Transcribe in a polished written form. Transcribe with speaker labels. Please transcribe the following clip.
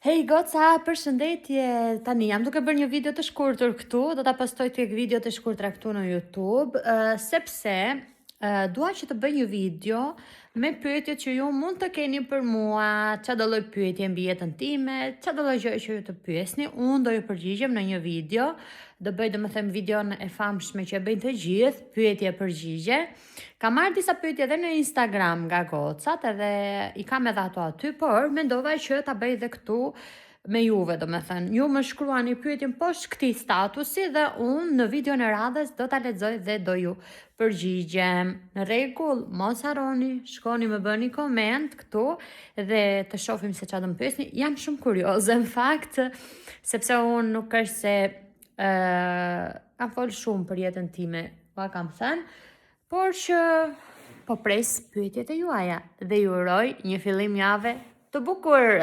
Speaker 1: Hej goca, përshëndetje. Tani jam duke bërë një video të shkurtër këtu, do ta postoj tek video të shkurtra këtu në YouTube, sepse dua që të bëj një video me pyetjet që ju mund të keni për mua, çfarë lloj pyetje mbi jetën time, çfarë lloj gjëje që ju të pyesni, unë do ju përgjigjem në një video. Do bëj domethënë videon e famshme që e bëjnë të gjithë, pyetje përgjigje. Kam marrë disa pyetje edhe në Instagram nga gocat, edhe i kam edhe ato aty, por mendova që ta bëj edhe këtu me juve, domethënë. Ju më shkruani pyetjen poshtë këtij statusi dhe unë në videon e radhës do ta lexoj dhe do ju përgjigjem. Në rregull, mos harroni, shkoni më bëni koment këtu dhe të shohim se çfarë do më pyesni. Jam shumë kurioze në fakt, sepse unë nuk është se kam folë shumë për jetën time, pa kam thënë, por që po pres pyetjet e juaja dhe ju uroj një fillim jave të bukur.